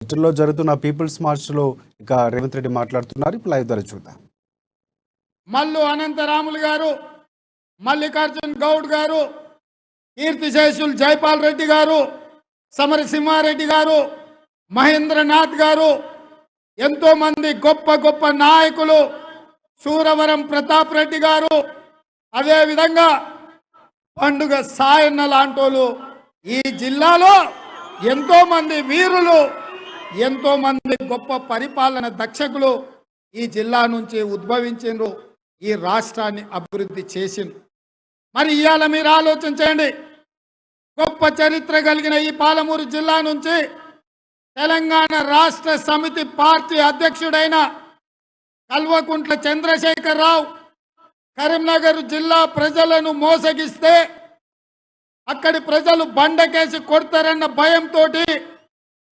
లో జరుగుతున్న peoples March లో ఇక రేవంత్ రెడ్డి మాట్లాడుతున్నారు. ఇప్పుడు లైవ్ ద్వారా చూద్దాం. మల్లు అనంతరాములు గారు, మల్లికార్జున్ గౌడ్ గారు, కీర్తిశేషులు జైపాల్ రెడ్డి గారు, సమరసింహారెడ్డి గారు, మహేంద్రనాథ్ గారు, ఎంతో మంది గొప్ప గొప్ప నాయకులు, సూరవరం ప్రతాప్ రెడ్డి గారు, అదేవిధంగా పండుగ సాయన్న లాంటోళ్ళు ఈ జిల్లాలో ఎంతో మంది వీరులు, ఎంతో మంది గొప్ప పరిపాలన దక్షకులు ఈ జిల్లా నుంచి ఉద్భవించిండ్రు, ఈ రాష్ట్రాన్ని అభివృద్ధి చేసిండ్రు. మరి ఇవాళ మీరు ఆలోచన చేయండి, గొప్ప చరిత్ర కలిగిన ఈ పాలమూరు జిల్లా నుంచి తెలంగాణ రాష్ట్ర సమితి పార్టీ అధ్యక్షుడైన కల్వకుంట్ల చంద్రశేఖరరావు కరీంనగర్ జిల్లా ప్రజలను మోసగిస్తే అక్కడి ప్రజలు బండకేసి కొడతారన్న భయంతో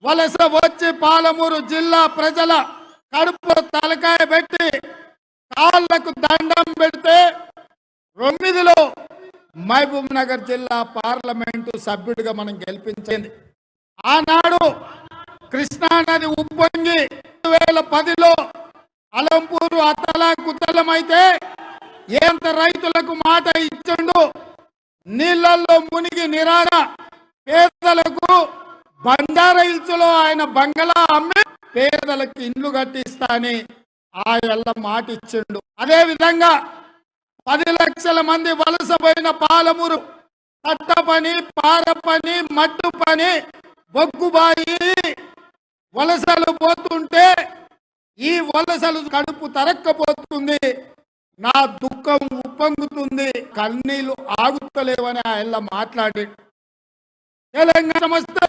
వలస వచ్చి పాలమూరు జిల్లా ప్రజల కడుపు తలకాయ పెట్టి కాళ్లకు దండం పెడితే 9లో మహబూబ్ నగర్ జిల్లా పార్లమెంటు సభ్యుడిగా మనం గెలిపించింది. ఆనాడు కృష్ణానది ఉప్పొంగి 2010లో అలంపూరు అతలాకుతలమైతే ఎంత రైతులకు మాట ఇచ్చిండు, నీళ్లలో మునిగి నిరాడ పేదలకు బంజారా హిల్స్లో ఆయన బంగళా అమ్మి పేదలకు ఇండ్లు కట్టిస్తా అని ఆయన మాట ఇచ్చిండు. అదే విధంగా 10 లక్షల మంది వలస పోయిన పాలమూరు తట్ట పని, పార పని, మట్టు పని, బొగ్గుబాయి వలసలు పోతుంటే ఈ వలసలు కడుపు తరక్కపోతుంది, నా దుఃఖం ఉప్పొంగుతుంది, కన్నీళ్లు ఆగుతలేవని ఆయన మాట్లాడి తెలంగాణ వస్తే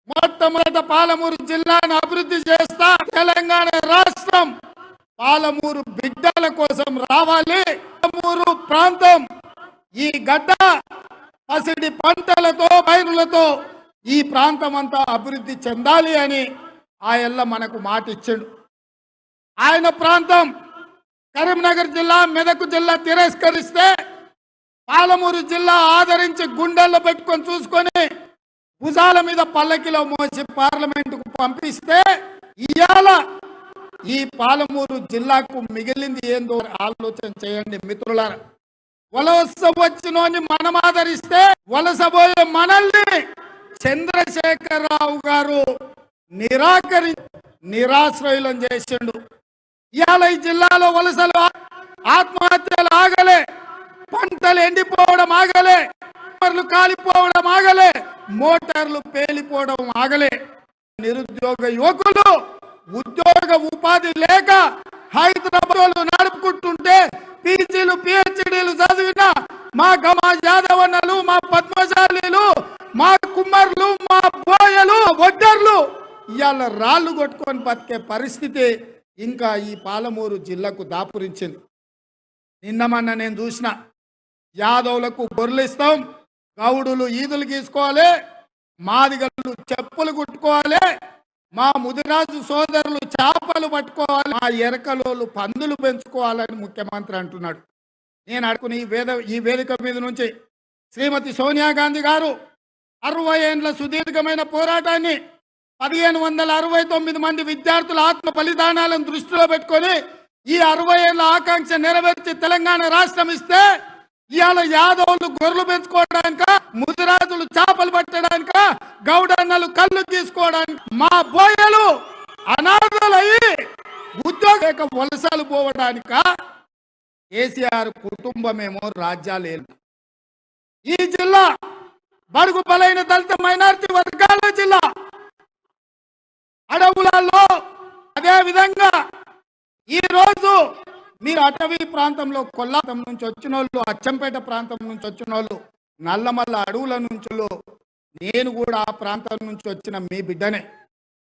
మొట్టమొదట పాలమూరు జిల్లాను అభివృద్ధి చేస్తా, తెలంగాణ రాష్ట్రం పాలమూరు బిడ్డల కోసం రావాలి, పాలమూరు ప్రాంతం ఈ గడ్డ పసిడి పంటలతో పైరులతో ఈ ప్రాంతం అంతా అభివృద్ధి చెందాలి అని ఆయన మనకు మాట ఇచ్చాడు. ఆయన ప్రాంతం కరీంనగర్ జిల్లా, మెదక్ జిల్లా తిరస్కరిస్తే పాలమూరు జిల్లా ఆదరించి గుండెల్లో పెట్టుకొని చూసుకొని భుజాల మీద పల్లకిలో మోసి పార్లమెంటుకు పంపిస్తే ఇవాళ ఈ పాలమూరు జిల్లాకు మిగిలింది ఏందో ఆలోచన చేయండి మిత్రులారా. వలస వచ్చినోని మనం ఆదరిస్తే వలసపోయే మనల్ని చంద్రశేఖరరావు గారు నిరాశ్రయులం చేసిండు. ఇవాళ ఈ జిల్లాలో వలసలు ఆత్మహత్యలు ఆగలే, పంటలు ఎండిపోవడం ఆగలే, కాలిపోవడం ఆగలే, మోటార్లు పేలిపోవడం ఆగలే. నిరుద్యోగ యువకులు ఉద్యోగ ఉపాధి లేక హైదరాబాద్ నడుపుకుంటుంటే పీజీలు పిహెచ్డీలు చదివిన మా యాదవన్నలు, మా పద్మశాలీలు, మా కుమ్మర్లు, మా బోయలు, వడ్డర్లు ఇవాళ రాళ్ళు కొట్టుకొని బతికే పరిస్థితి ఇంకా ఈ పాలమూరు జిల్లాకు దాపురించింది. నిన్నమన్న నేను చూసిన యాదవులకు గొర్రెలు ఇస్తాం, గౌడులు ఈదులు గీసుకోవాలి, మాదిగలు చెప్పులు కుట్టుకోవాలి, మా ముదిరాజు సోదరులు చేపలు పట్టుకోవాలి, మా ఎరకలోళ్ళు పందులు పెంచుకోవాలని ముఖ్యమంత్రి అంటున్నాడు. నేను అడుగుని ఈ వేదిక మీద నుంచి శ్రీమతి సోనియా గాంధీ గారు 60 ఏండ్ల సుదీర్ఘమైన పోరాటాన్ని 1569 మంది విద్యార్థుల ఆత్మ బలిదానాలను దృష్టిలో పెట్టుకొని ఈ 60 ఏళ్ల ఆకాంక్ష నెరవేర్చి తెలంగాణ రాష్ట్రం ఇస్తే ఇవాళ యాదవులు గొర్రెలు పెంచుకోవడానిక, ముదిరాజులు చేపలు పట్టడానిక, గౌడన్నలు కళ్ళు తీసుకోవడానికి, మా బోయలు అనాథలయ్యి ఉద్యోగ వలసలు పోవడానిక కేసీఆర్ కుటుంబమేమో రాజ్యాలు. ఈ జిల్లా బడుగు బలైన దళిత మైనారిటీ వర్గాల జిల్లా, అడవులలో. అదే విధంగా ఈ రోజు మీరు అటవీ ప్రాంతంలో కొల్లాటం నుంచి వచ్చిన వాళ్ళు, అచ్చంపేట ప్రాంతం నుంచి వచ్చిన వాళ్ళు, నల్లమల్ల అడవుల నుంచి, నేను కూడా ఆ ప్రాంతం నుంచి వచ్చిన మీ బిడ్డనే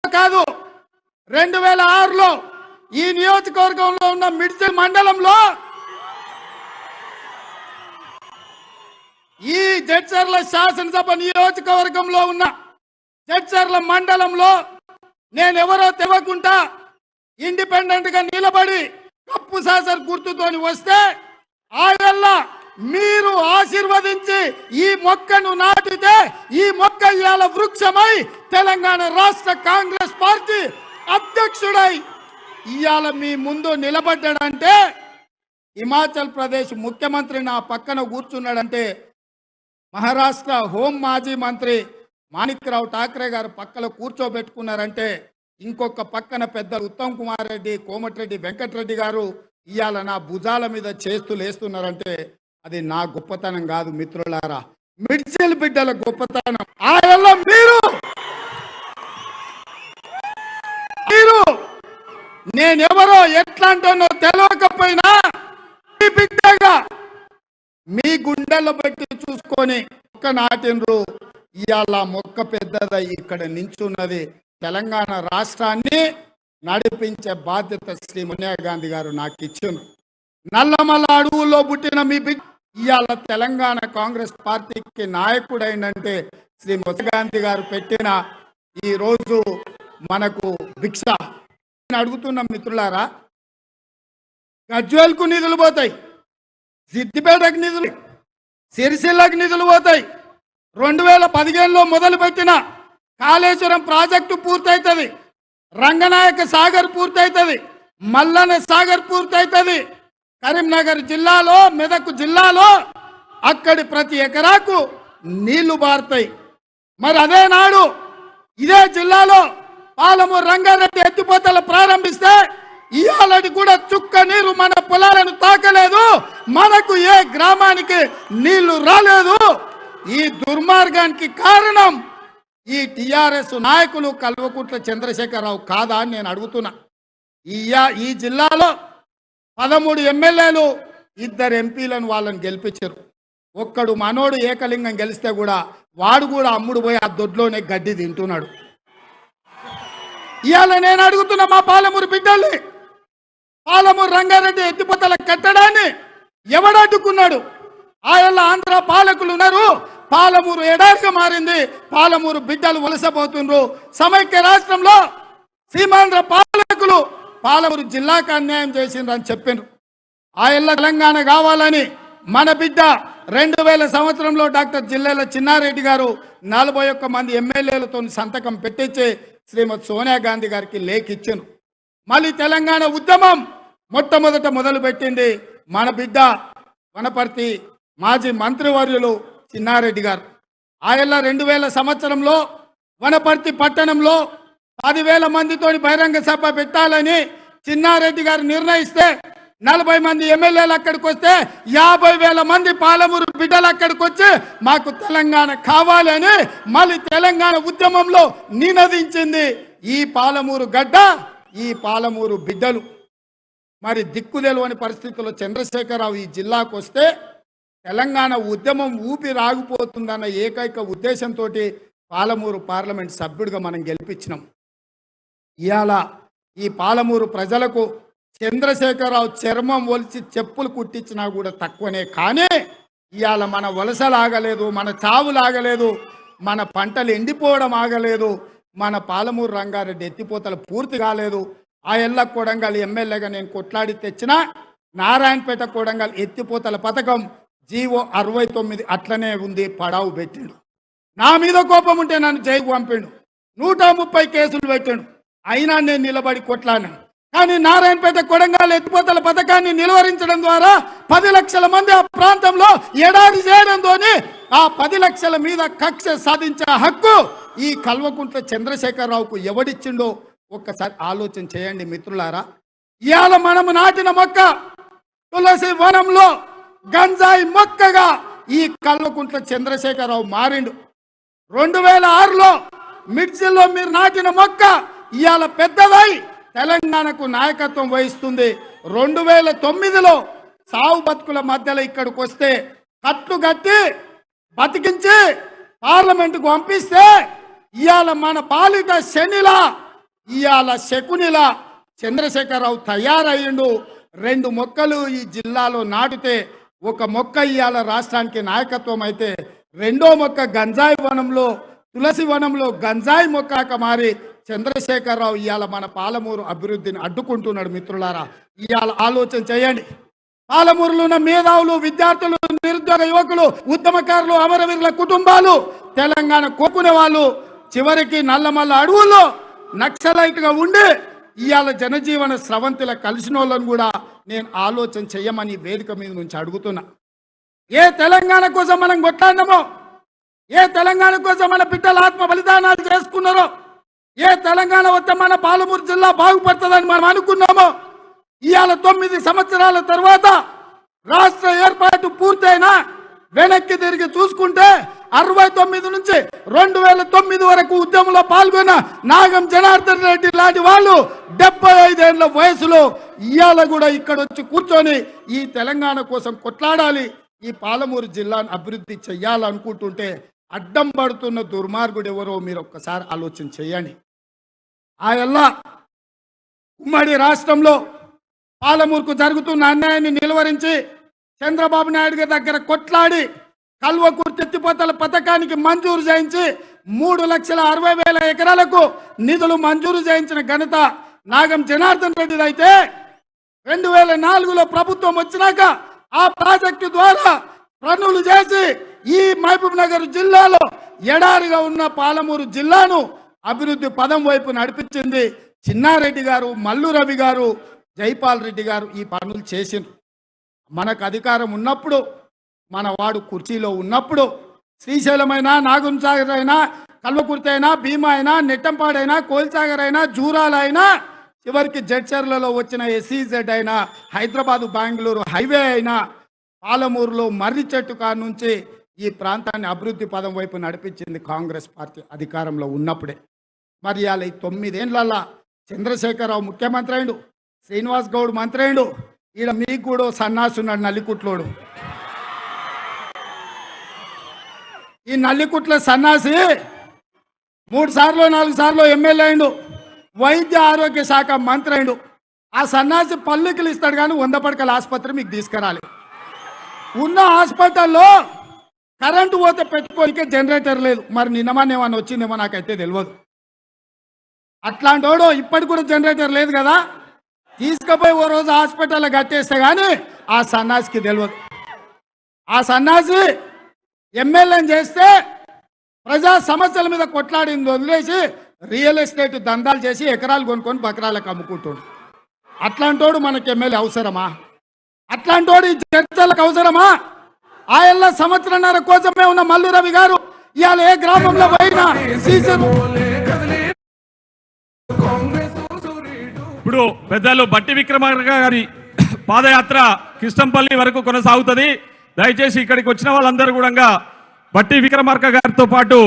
కాదు. 2006లో ఈ నియోజకవర్గంలో ఉన్న మిడ్జిల్ మండలంలో ఈ జడ్చర్ల శాసనసభ నియోజకవర్గంలో ఉన్న జడ్చర్ల మండలంలో నేనెవరో తెలియకుండా ఇండిపెండెంట్ గా నిలబడి కప్పు శాసన గుర్తుతోని వస్తే ఆయన మీరు ఆశీర్వదించి ఈ మొక్కను నాటితే ఈ మొక్క ఇవాళ వృక్షమై తెలంగాణ రాష్ట్ర కాంగ్రెస్ పార్టీ అధ్యక్షుడై ఇవాళ మీ ముందు నిలబడ్డాడంటే, హిమాచల్ ప్రదేశ్ ముఖ్యమంత్రి నా పక్కన కూర్చున్నాడంటే, మహారాష్ట్ర హోం మాజీ మంత్రి మాణిక్రావు ఠాక్రే గారు పక్కన కూర్చోబెట్టుకున్నారంటే, ఇంకొక పక్కన పెద్దలు ఉత్తమ్ కుమార్ రెడ్డి, కోమటిరెడ్డి వెంకటరెడ్డి గారు ఇవాళ నా భుజాల మీద లేస్తున్నారంటే అది నా గొప్పతనం కాదు మిత్రులారా, మిడ్జిల్ బిడ్డల గొప్పతనం. ఆయనలో మీరు నేనెవరో ఎట్లాంటో తెలియకపోయినా మీ బిడ్డగా మీ గుండెల్లో పెట్టి చూసుకొని మొక్క నాటినరు. ఇవాళ మొక్క పెద్దదై ఇక్కడ నించున్నది. తెలంగాణ రాష్ట్రాన్ని నడిపించే బాధ్యత శ్రీ సోనియా గాంధీ గారు నాకు ఇచ్చిండ్రు. నల్లమల్ల అడవుల్లో పుట్టిన మీ బిడ్డ ఇవాళ తెలంగాణ కాంగ్రెస్ పార్టీకి నాయకుడైనంటే శ్రీ సోనియా గాంధీ గారు పెట్టిన ఈ రోజు మనకు భిక్ష. అడుగుతున్న మిత్రులారా, గజ్వేల్కు నిధులు పోతాయి, సిద్దిపేటకు నిధులు, సిరిసిల్లకు నిధులు పోతాయి. 2015లో మొదలుపెట్టిన కాళేశ్వరం ప్రాజెక్టు పూర్తవుతుంది, రంగనాయక సాగర్ పూర్తవుతుంది, మల్లన్న సాగర్ పూర్తవుతుంది. కరీంనగర్ జిల్లాలో, మెదక్ జిల్లాలో అక్కడి ప్రతి ఎకరాకు నీళ్లు బారుతాయి. మరి అదే నాడు ఇదే జిల్లాలో పాలమూరు రంగారెడ్డి ఎత్తిపోతలు ప్రారంభిస్తే ఇవాళటి కూడా చుక్క నీరు మన పొలాలను తాకలేదు, మనకు ఏ గ్రామానికి నీళ్లు రాలేదు. ఈ దుర్మార్గానికి కారణం ఈ టిఆర్ఎస్ నాయకులు కల్వకుంట్ల చంద్రశేఖరరావు కాదా అని నేను అడుగుతున్నా. ఈ జిల్లాలో 13 ఎమ్మెల్యేలు, 2 ఎంపీలను వాళ్ళని గెలిపించారు. ఒక్కడు మనోడు ఏకలింగం గెలిస్తే కూడా వాడు కూడా అమ్ముడు పోయి ఆ దొడ్లోనే గడ్డి తింటున్నాడు. ఇవాళ నేను అడుగుతున్నా మా పాలమూరు బిడ్డల్ని, పాలమూరు రంగారెడ్డి ఎత్తిపోతల కట్టడాన్ని ఎవడడ్డుకున్నాడు? ఆయన ఆంధ్ర పాలకులు ఉన్నారు, పాలమూరు ఎడారిగా మారింది, పాలమూరు బిడ్డలు వలసపోతుండ్రు. సమైక్య రాష్ట్రంలో సీమాంధ్ర పాలకులు పాలమూరు జిల్లాకు అన్యాయం చేసిండ్రు అని చెప్పిండ్రు. ఆయన తెలంగాణ కావాలని మన బిడ్డ 2000 సంవత్సరంలో డాక్టర్ జిల్లాల చిన్నారెడ్డి గారు 41 మంది ఎమ్మెల్యేలతో సంతకం పెట్టించి శ్రీమతి సోనియా గాంధీ గారికి లేఖ ఇచ్చాను. మళ్ళీ తెలంగాణ ఉద్యమం మొట్టమొదట మొదలుపెట్టింది మన బిడ్డ వనపర్తి మాజీ మంత్రివర్యులు చిన్నారెడ్డి గారు. ఆయన 2000 సంవత్సరంలో వనపర్తి పట్టణంలో 10,000 మందితో బహిరంగ సభ పెట్టాలని చిన్నారెడ్డి గారు నిర్ణయిస్తే 40 మంది ఎమ్మెల్యేలు అక్కడికి వస్తే 50,000 మంది పాలమూరు బిడ్డలు అక్కడికి వచ్చి మాకు తెలంగాణ కావాలని మళ్ళీ తెలంగాణ ఉద్యమంలో నినదించింది ఈ పాలమూరు గడ్డ, ఈ పాలమూరు బిడ్డలు. మరి దిక్కుదెలవని పరిస్థితుల్లో చంద్రశేఖరరావు ఈ జిల్లాకు వస్తే తెలంగాణ ఉద్యమం ఊపిరాగిపోతుందన్న ఏకైక ఉద్దేశంతో పాలమూరు పార్లమెంట్ సభ్యుడిగా మనం గెలిపించినాం. ఇవాళ ఈ పాలమూరు ప్రజలకు చంద్రశేఖరరావు చర్మం ఒలిచి చెప్పులు కుట్టించినా కూడా తక్కువనే. కానీ ఇవాళ మన వలసలు ఆగలేదు, మన చావులు ఆగలేదు, మన పంటలు ఎండిపోవడం ఆగలేదు, మన పాలమూరు రంగారెడ్డి ఎత్తిపోతలు పూర్తి కాలేదు. ఆ ఎల్ల కొడంగల్ ఎమ్మెల్యేగా నేను కొట్లాడి తెచ్చిన నారాయణపేట కొడంగల్ ఎత్తిపోతల పథకం జీవో 69 అట్లనే ఉంది, పడావు పెట్టిండు. నా మీద కోపం ఉంటే నన్ను జైలు పంపిండు, 130 కేసులు పెట్టాడు. అయినా నేను నిలబడి కొట్లాడినాను. కానీ నారాయణపేట కొడంగల్ ఎత్తిపోతల పథకాన్ని నిలువరించడం ద్వారా 10 లక్షల మంది ఆ ప్రాంతంలో ఎడారి చేయడంతో ఆ 10 లక్షల మీద కక్ష సాధించే హక్కు ఈ కల్వకుంట్ల చంద్రశేఖరరావుకు ఎవడిచ్చిండో ఒక్కసారి ఆలోచన చేయండి మిత్రులారా. ఇవాళ మనము నాటిన మొక్క తులసి వనంలో గంజాయి మొక్కగా ఈ కల్వకుంట్ల చంద్రశేఖరరావు మారిండు. 2006లో మిడ్జిల్లో మీరు నాటిన మొక్క ఇవాళ పెద్దదై తెలంగాణకు నాయకత్వం వహిస్తుంది. 2009లో సావు బతుకుల మధ్యలో ఇక్కడికి వస్తే కట్లు కట్టి బతికించి పార్లమెంటుకు పంపిస్తే ఇవాళ మన పాలిట శనిలా, ఇవాళ శకునిలా చంద్రశేఖరరావు తయారయ్యిండు. 2 మొక్కలు ఈ జిల్లాలో నాటితే 1 మొక్క ఇవాళ రాష్ట్రానికి నాయకత్వం అయితే 2వ మొక్క గంజాయి వనంలో, తులసి వనంలో గంజాయి మొక్కగా మారి చంద్రశేఖరరావు ఇవాళ మన పాలమూరు అభివృద్ధిని అడ్డుకుంటున్నాడు. మిత్రులారా, ఇవాళ ఆలోచన చేయండి. పాలమూరులో ఉన్న మేధావులు, విద్యార్థులు, నిరుద్యోగ యువకులు, ఉద్యమకారులు, అమరవీరుల కుటుంబాలు, తెలంగాణ కోకునే వాళ్ళు చివరికి నల్లమల్ల అడవుల్లో నక్సలైట్ గా ఉండి ఇవాళ జనజీవన స్రవంతిల కలిసిన వాళ్ళని కూడా నేను ఆలోచన చెయ్యమని వేదిక మీద నుంచి అడుగుతున్నా. ఏ తెలంగాణ కోసం మనం కొట్లాడినామో, ఏ తెలంగాణ కోసం మన బిడ్డల ఆత్మ బలిదానాలు చేసుకున్నారో, ఏ తెలంగాణ వస్తే మన పాలమూరు జిల్లా బాగుపడుతుందని మనం అనుకున్నామో, ఇవాళ 9 సంవత్సరాల తర్వాత రాష్ట్ర ఏర్పాటు పూర్తయినా వెనక్కి తిరిగి చూసుకుంటే 69 నుంచి 2009 వరకు ఉద్యమంలో పాల్గొన్న నాగం జనార్దన్ రెడ్డి లాంటి వాళ్ళు 75 ఏళ్ల వయసులో ఇవాళ కూడా ఇక్కడ వచ్చి కూర్చొని ఈ తెలంగాణ కోసం కొట్లాడాలి, ఈ పాలమూరు జిల్లాను అభివృద్ధి చెయ్యాలనుకుంటుంటే అడ్డం పడుతున్న దుర్మార్గుడు ఎవరో మీరు ఒక్కసారి ఆలోచన చేయండి. ఆయల్లా ఉమ్మడి రాష్ట్రంలో పాలమూరుకు జరుగుతున్న అన్యాయాన్ని నిలువరించి చంద్రబాబు నాయుడు గారి దగ్గర కొట్లాడి కల్వకుర్తి ఎత్తిపోతల పథకానికి మంజూరు చేయించి 3,60,000 ఎకరాలకు నిధులు మంజూరు చేయించిన ఘనత నాగం జనార్దన్ రెడ్డి అయితే 2004లో ప్రభుత్వం వచ్చినాక ఆ ప్రాజెక్టు ద్వారా పనులు చేసి ఈ మహబూబ్ నగర్ జిల్లాలో ఎడారిగా ఉన్న పాలమూరు జిల్లాను అభివృద్ధి పదం వైపు నడిపించింది చిన్నారెడ్డి గారు, మల్లు రవి గారు, జైపాల్ రెడ్డి గారు ఈ పనులు చేసిండ్రు. మనకు అధికారం ఉన్నప్పుడు, మన వాడు కుర్చీలో ఉన్నప్పుడు శ్రీశైలమైనా, నాగుంసాగర్ అయినా, కల్వకుర్తి అయినా, భీమా అయినా, నెట్టంపాడైనా, కోల్సాగర్ అయినా, జూరాలైనా, చివరికి జడ్చర్లలో వచ్చిన SEZ అయినా, హైదరాబాదు బెంగళూరు హైవే అయినా, పాలమూరులో మర్రి చెట్టు కాడ నుంచి ఈ ప్రాంతాన్ని అభివృద్ధి పదం వైపు నడిపించింది కాంగ్రెస్ పార్టీ అధికారంలో ఉన్నప్పుడే. మరి ఇవాళ ఈ 9 ఏళ్ళ చంద్రశేఖరరావు ముఖ్యమంత్రి అయిండు, శ్రీనివాస్ గౌడ్ మంత్రి అయిండు, ఈడ మీకు కూడా సన్నాసి ఉన్నాడు నల్లికుట్లోడు. ఈ నల్లికుట్ల సన్నాసి 3 సార్లు 4 సార్లు ఎమ్మెల్యే అయిండు, వైద్య ఆరోగ్య శాఖ మంత్రి అయిండు. ఆ సన్నాసి పల్లికలు ఇస్తాడు కానీ 100 పడకల ఆసుపత్రి మీకు తీసుకురాలి. ఉన్న హాస్పిటల్లో కరెంటు పోతే పెట్టుకోనికే జనరేటర్ లేదు. మరి నిన్నమనేమన్నా వచ్చిందేమో నాకైతే తెలియదు. అట్లాంటి వాడు ఇప్పటికి కూడా జనరేటర్ లేదు కదా, తీసుకుపోయి ఓ రోజు హాస్పిటల్లో కట్టేస్తే కానీ ఆ సన్నాసికి తెలియదు. ఆ సన్నాసి ఎమ్మెల్యేని చేస్తే ప్రజా సమస్యల మీద కొట్లాడింది వదిలేసి రియల్ ఎస్టేట్ దందాలు చేసి ఎకరాలు కొనుక్కొని బకరాలకు అమ్ముకుంటాడు. అట్లాంటోడు మనకి ఎమ్మెల్యే అవసరమా? అట్లాంటోడు ఈ చర్చలకు అవసరమా? ఆయల్ల సంవత్సరంన్నర కోసమే ఉన్న మల్లు రవి గారు ఇవాళ ఏ గ్రామంలో పోయినా సీజన్. ఇప్పుడు పెద్దలు బట్టి విక్రమార్క గారి పాదయాత్ర కిష్టంపల్లి వరకు కొనసాగుతుంది. దయచేసి ఇక్కడికి వచ్చిన వాళ్ళందరూ కూడా బట్టి విక్రమార్క గారితో పాటు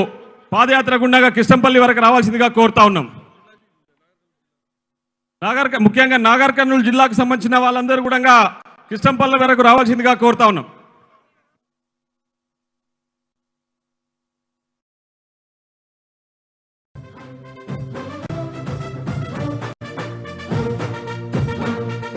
పాదయాత్ర గుండగా కిష్టంపల్లి వరకు రావాల్సిందిగా కోరుతా ఉన్నాం. ముఖ్యంగా నాగర్ కర్నూలు జిల్లాకు సంబంధించిన వాళ్ళందరూ కూడా కిష్టంపల్లి వరకు రావాల్సిందిగా కోరుతా ఉన్నాం.